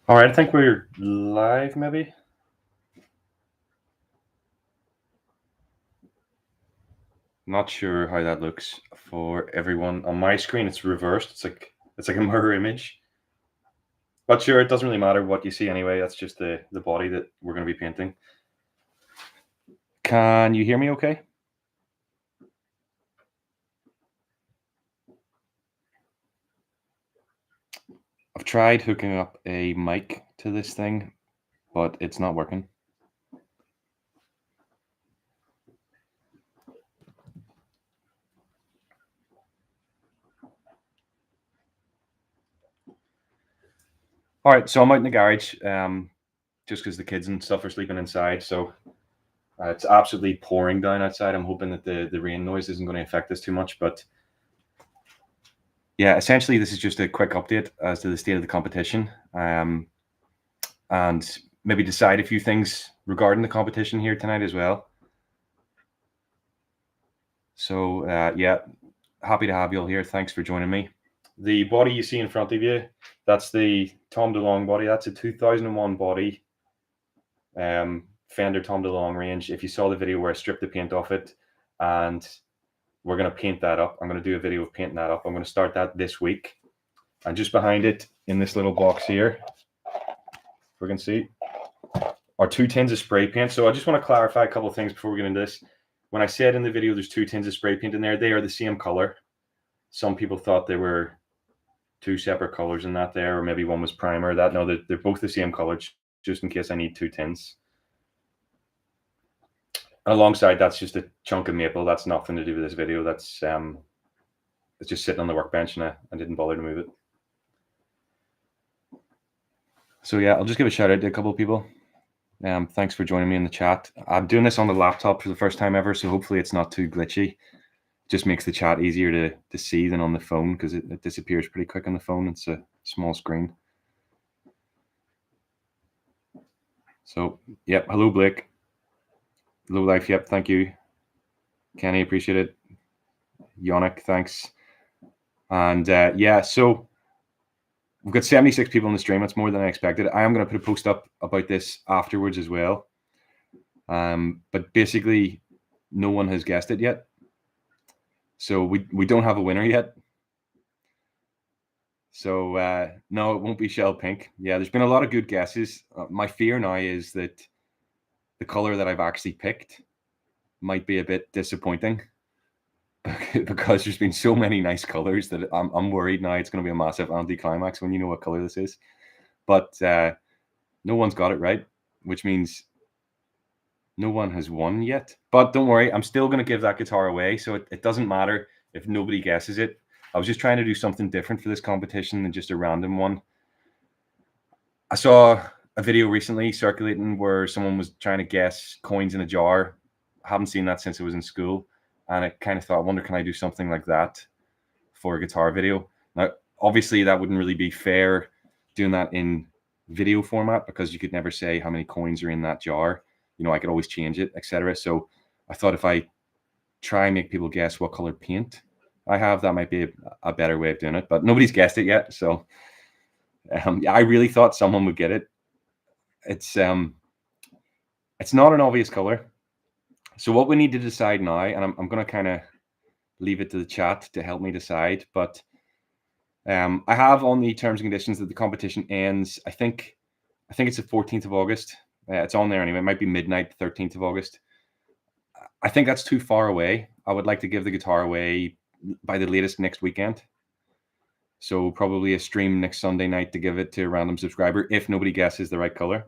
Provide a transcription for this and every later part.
All right, I think we're live, maybe. Not sure how that looks for everyone. On my screen, it's reversed. It's like a mirror image. But sure, it doesn't really matter what you see anyway. That's just the body that we're going to be painting. Can you hear me okay? I've tried hooking up a mic to this thing, but it's not working. All right, so I'm out in the garage, just because the kids and stuff are sleeping inside. So it's absolutely pouring down outside. I'm hoping that the rain noise isn't going to affect us too much, but yeah, essentially, this is just a quick update as to the state of the competition, and maybe decide a few things regarding the competition here tonight as well. So, yeah, happy to have you all here. Thanks for joining me. The body you see in front of you, that's the Tom DeLonge body. That's a 2001 body, Fender Tom DeLonge range. If you saw the video where I stripped the paint off it, and we're going to paint that up. I'm going to do a video of painting that up. I'm going to start that this week. And just behind it, in this little box here, we can see, are 2 tins of spray paint. So I just want to clarify a couple of things before we get into this. When I said in the video there's 2 tins of spray paint in there, they are the same color. Some people thought they were 2 separate colors in that there, or maybe one was primer. No, they're both the same color, just in case I need 2 tins. And alongside, that's just a chunk of maple. That's nothing to do with this video. That's it's just sitting on the workbench, and I didn't bother to move it. So yeah, I'll just give a shout out to a couple of people. Thanks for joining me in the chat. I'm doing this on the laptop for the first time ever, so hopefully it's not too glitchy. Just makes the chat easier to see than on the phone, because it disappears pretty quick on the phone. It's a small screen. So, yep. Hello, Blake. Low life. Yep. Thank you, Kenny. Appreciate it. Yannick, thanks. And yeah, so we've got 76 people in the stream. That's more than I expected. I am going to put a post up about this afterwards as well. But basically, no one has guessed it yet. So we don't have a winner yet. So no, it won't be Shell Pink. Yeah, there's been a lot of good guesses. My fear now is that the color that I've actually picked might be a bit disappointing because there's been so many nice colors that I'm worried now it's going to be a massive anticlimax when you know what color this is. But no one's got it right, which means no one has won yet. But don't worry, I'm still going to give that guitar away, so it doesn't matter if nobody guesses it. I was just trying to do something different for this competition than just a random one. I saw a video recently circulating where someone was trying to guess coins in a jar. I haven't seen that since I was in school, and I kind of thought, I wonder, can I do something like that for a guitar video? Now, obviously, that wouldn't really be fair doing that in video format, because you could never say how many coins are in that jar. You know, I could always change it, etc. So I thought if I try and make people guess what color paint I have, that might be a better way of doing it. But nobody's guessed it yet, so I really thought someone would get it. It's not an obvious color. So what we need to decide now, and I'm going to kind of leave it to the chat to help me decide, but I have on the terms and conditions that the competition ends, I think it's the 14th of August. It's on there anyway. It might be midnight, 13th of August. I think that's too far away. I would like to give the guitar away by the latest next weekend. So probably a stream next Sunday night to give it to a random subscriber if nobody guesses the right color.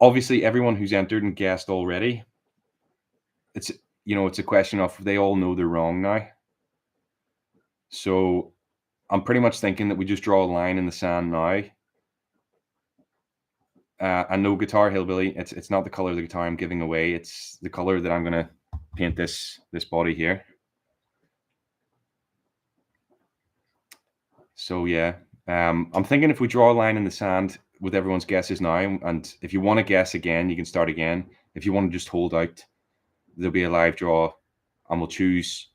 Obviously, everyone who's entered and guessed already, it's a question of they all know they're wrong now. So I'm pretty much thinking that we just draw a line in the sand now. And no, Guitar Hillbilly, it's not the color of the guitar I'm giving away. It's the color that I'm going to paint this body here. So yeah, I'm thinking if we draw a line in the sand with everyone's guesses now, and if you want to guess again, you can start again. If you want to just hold out, there'll be a live draw, and we'll choose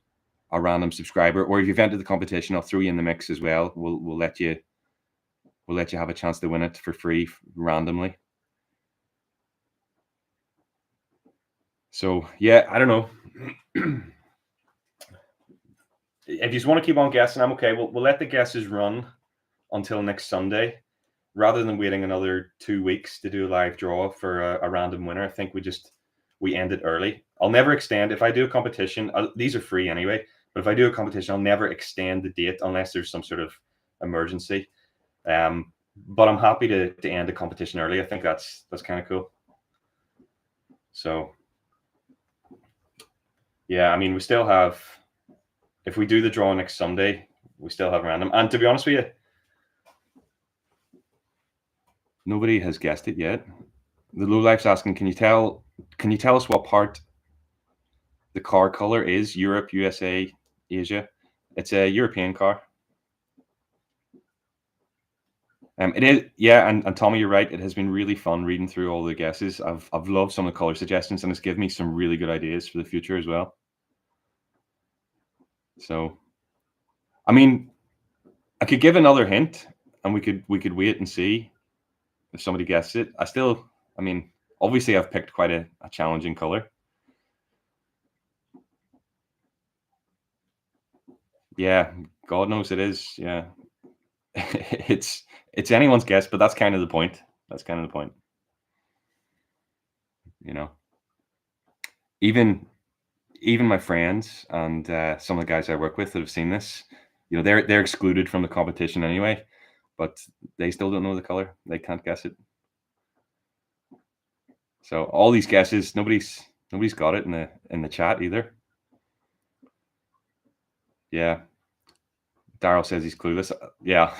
a random subscriber. Or if you've entered the competition, I'll throw you in the mix as well. We'll let you we'll let you have a chance to win it for free randomly. So yeah, I don't know. If you just want to keep on guessing, I'm okay. We'll let the guesses run until next Sunday, rather than waiting another 2 weeks to do a live draw for a random winner. I think we end it early. I'll never extend if I do a competition. These are free anyway, but if I do a competition, I'll never extend the date unless there's some sort of emergency. But I'm happy to end the competition early. I think that's kind of cool. So yeah, I mean, we still have, if we do the draw next Sunday, we still have random. And to be honest with you, nobody has guessed it yet. The low life's asking, can you tell us what part the car color is? Europe, USA, Asia. It's a European car. It is, yeah, and Tommy, you're right. It has been really fun reading through all the guesses. I've loved some of the color suggestions, and it's given me some really good ideas for the future as well. So, I mean, I could give another hint, and we could wait and see if somebody guesses it. I mean, obviously, I've picked quite a challenging color. Yeah, God knows it is. Yeah, it's anyone's guess, but that's kind of the point. That's kind of the point. You know, even my friends and some of the guys I work with that have seen this, you know, they're excluded from the competition anyway, but they still don't know the color. They can't guess it. So all these guesses, nobody's got it in the chat either. Yeah. Daryl says he's clueless. Yeah,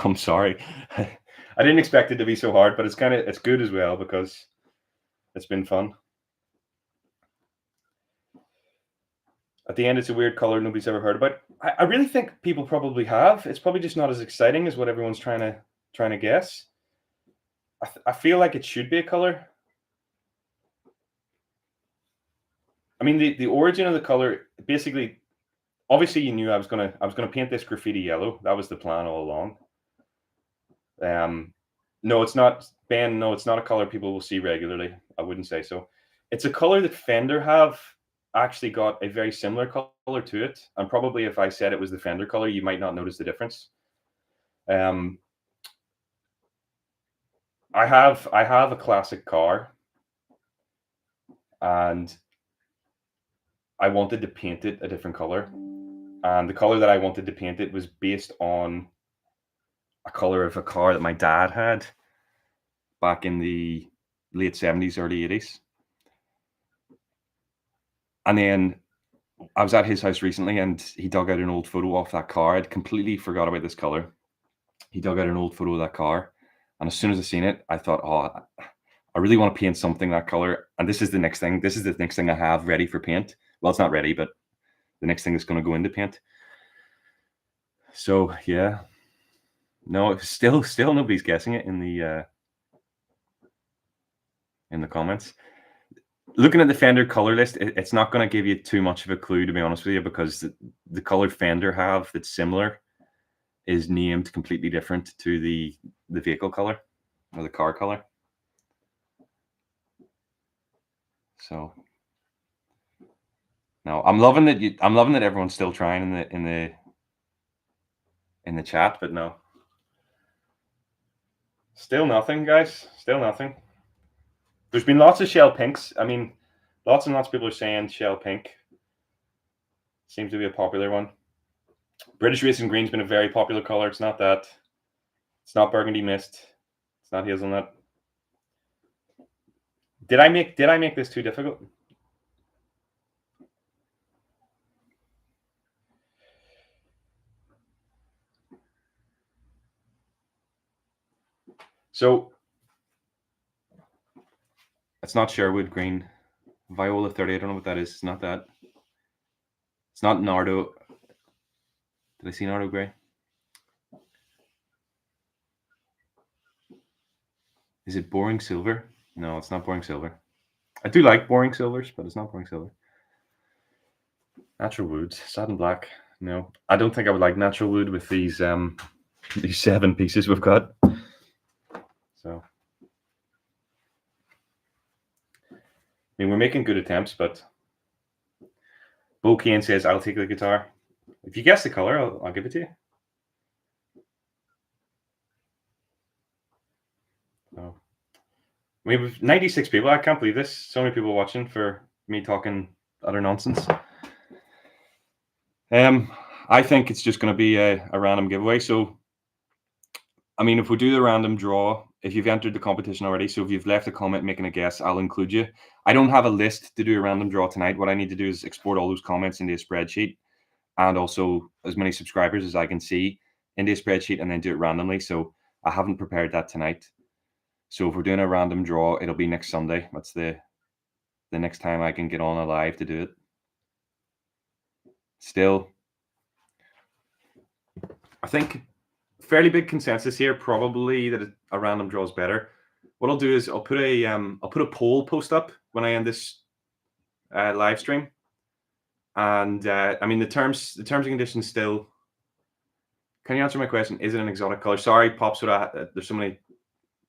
I'm sorry. I didn't expect it to be so hard, but it's good as well because it's been fun. At the end, it's a weird color nobody's ever heard about. I really think people probably have. It's probably just not as exciting as what everyone's trying to guess. I feel like it should be a color. I mean, the origin of the color, basically, obviously, you knew I was gonna paint this graffiti yellow. That was the plan all along. No, it's not, Ben. No, it's not a color people will see regularly. I wouldn't say so. It's a color that Fender have actually got a very similar color to it, and probably if I said it was the Fender color, you might not notice the difference. I have a classic car, and I wanted to paint it a different color, and the color that I wanted to paint it was based on a color of a car that my dad had back in the late 70s, early 80s. And then I was at his house recently, and he dug out an old photo off that car. I'd completely forgot about this color. He dug out an old photo of that car, and as soon as I seen it, I thought, oh, I really want to paint something that color. And this is the next thing. This is the next thing I have ready for paint. Well, it's not ready, but the next thing is going to go into paint. So yeah, no, still nobody's guessing it in the comments. Looking at the Fender color list, it's not going to give you too much of a clue, to be honest with you, because the color Fender have that's similar is named completely different to the vehicle color or the car color. So no, I'm loving that everyone's still trying in the chat, but no, still nothing, guys. Still nothing. There's been lots of shell pinks. I mean, lots and lots of people are saying shell pink seems to be a popular one. British Racing Green's been a very popular color. It's not that. It's not burgundy mist. It's not hazelnut. Did I make this too difficult? So it's not Sherwood green. Viola 30. I don't know what that is. It's not that. It's not Nardo. Did I see Nardo Gray? Is it Boring Silver? No, it's not Boring Silver. I do like Boring Silvers, but it's not Boring Silver. Natural Woods, Satin Black. No, I don't think I would like Natural Wood with these 7 pieces we've got. So, I mean, we're making good attempts, but Bo Kane says, I'll take the guitar. If you guess the color, I'll give it to you. So, we have 96 people. I can't believe this. So many people watching for me talking utter nonsense. I think it's just going to be a random giveaway. So, I mean, if we do the random draw, if you've entered the competition already, so if you've left a comment making a guess, I'll include you. I don't have a list to do a random draw tonight. What I need to do is export all those comments into a spreadsheet, and also as many subscribers as I can see into a spreadsheet, and then do it randomly. So I haven't prepared that tonight. So if we're doing a random draw, it'll be next Sunday. That's the next time I can get on alive to do it. Still, I think fairly big consensus here, probably that a random draw is better. What I'll do is I'll put a poll post up when I end this live stream, and I mean the terms and conditions still. Can you answer my question? Is it an exotic color? Sorry, Pops, there's so many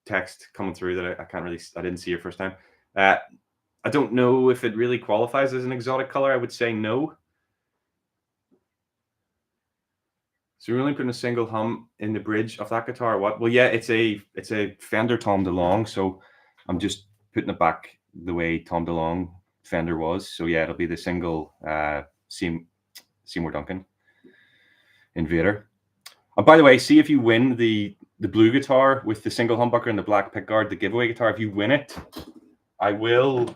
text coming through that I didn't see your first time. I don't know if it really qualifies as an exotic color. I would say no. So you're only putting a single hum in the bridge of that guitar. What? Well, yeah, it's a Fender Tom DeLonge. So I'm just putting it back the way Tom DeLonge Fender was. So yeah, it'll be the single Seymour Duncan Invader. And by the way, see if you win the blue guitar with the single humbucker and the black pickguard, the giveaway guitar. If you win it, I will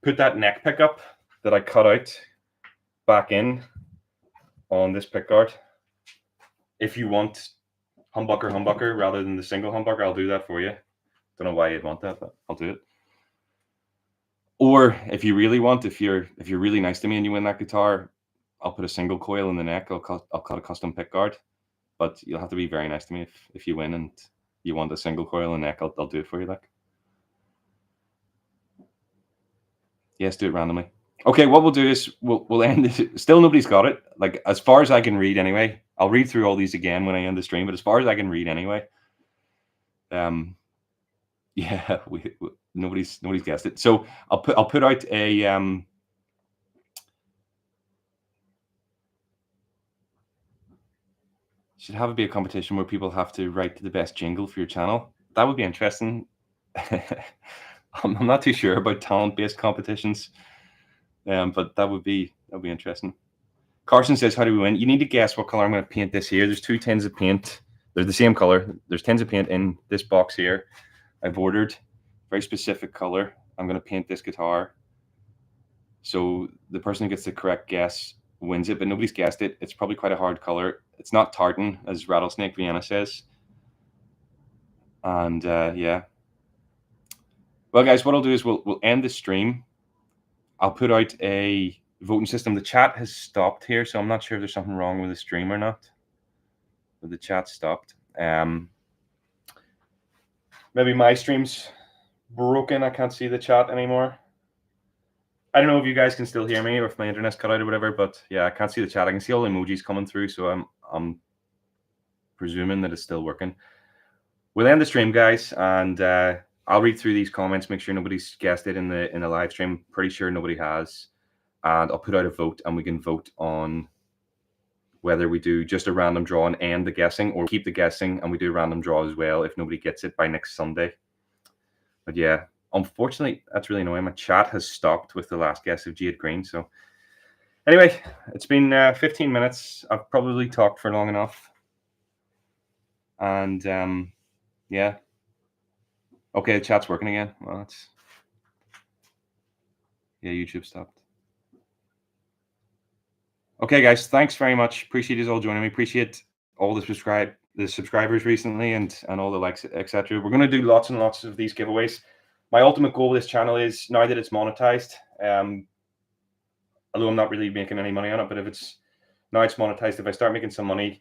put that neck pickup that I cut out back in on this pickguard. If you want humbucker rather than the single humbucker, I'll do that for you. Don't know why you'd want that, but I'll do it. Or if you really want, if you're really nice to me and you win that guitar, I'll put a single coil in the neck. I'll cut a custom pickguard, but you'll have to be very nice to me if you win and you want a single coil in the neck. I'll do it for you. Like, yes, do it randomly. Okay, what we'll do is we'll end it. Still nobody's got it. Like, as far as I can read anyway. I'll read through all these again when I end the stream, but as far as I can read anyway, yeah, nobody's guessed it. So I'll put out a should have it be a competition where people have to write the best jingle for your channel. That would be interesting. I'm not too sure about talent-based competitions, but that would be interesting. Carson says, how do we win? You need to guess what color I'm going to paint this here. There's 2 tins of paint. They're the same color. There's tins of paint in this box here. I've ordered very specific color. I'm going to paint this guitar. So the person who gets the correct guess wins it, but nobody's guessed it. It's probably quite a hard color. It's not tartan, as Rattlesnake Vienna says. And yeah. Well, guys, what I'll do is we'll end the stream. I'll put out a voting system. The chat has stopped here, so I'm not sure if there's something wrong with the stream or not. But the chat stopped. Maybe my stream's broken. I can't see the chat anymore. I don't know if you guys can still hear me or if my internet's cut out or whatever, but yeah, I can't see the chat. I can see all the emojis coming through, so I'm presuming that it's still working. We'll end the stream, guys, and I'll read through these comments, make sure nobody's guessed it in the live stream. Pretty sure nobody has. And I'll put out a vote, and we can vote on whether we do just a random draw and end the guessing, or keep the guessing and we do a random draw as well if nobody gets it by next Sunday. But yeah, unfortunately, that's really annoying. My chat has stopped with the last guess of Jade Green. So anyway, it's been 15 minutes. I've probably talked for long enough. And yeah. Okay, the chat's working again. Well, that's... Yeah, YouTube stopped. Okay, guys, thanks very much. Appreciate you all joining me. Appreciate all the subscribers recently and all the likes, etc. We're going to do lots and lots of these giveaways. My ultimate goal with this channel is, now that it's monetized, although I'm not really making any money on it, but if it's monetized, if I start making some money,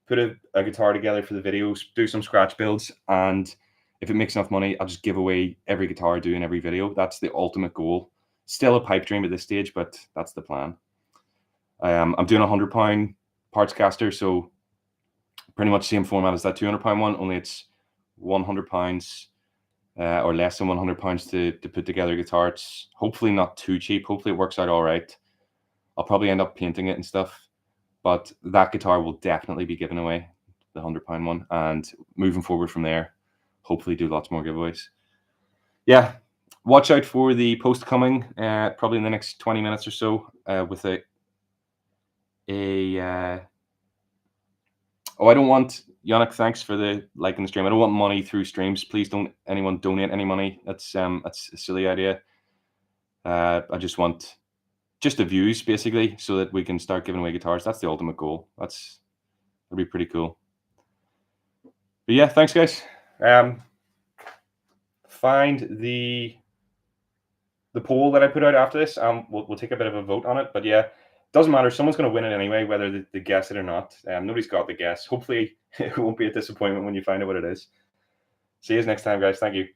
put a guitar together for the videos, do some scratch builds, and if it makes enough money, I'll just give away every guitar I do in every video. That's the ultimate goal. Still a pipe dream at this stage, but that's the plan. I'm doing a £100 parts caster, so pretty much same format as that £200 one, only it's £100 or less than £100 to put together a guitar. It's hopefully not too cheap. Hopefully it works out all right. I'll probably end up painting it and stuff, but that guitar will definitely be given away, the £100 one, and moving forward from there, hopefully do lots more giveaways. Yeah, watch out for the post coming probably in the next 20 minutes or so with a oh, I don't want, Yannick, thanks for the like in the stream. I don't want money through streams. Please don't anyone donate any money. That's a silly idea. I just want just the views basically, so that we can start giving away guitars. That's the ultimate goal. That'd be pretty cool. But yeah, thanks guys. Find the poll that I put out after this. We'll take a bit of a vote on it. But yeah, doesn't matter. Someone's going to win it anyway, whether they guess it or not. Nobody's got the guess. Hopefully, it won't be a disappointment when you find out what it is. See you next time, guys. Thank you.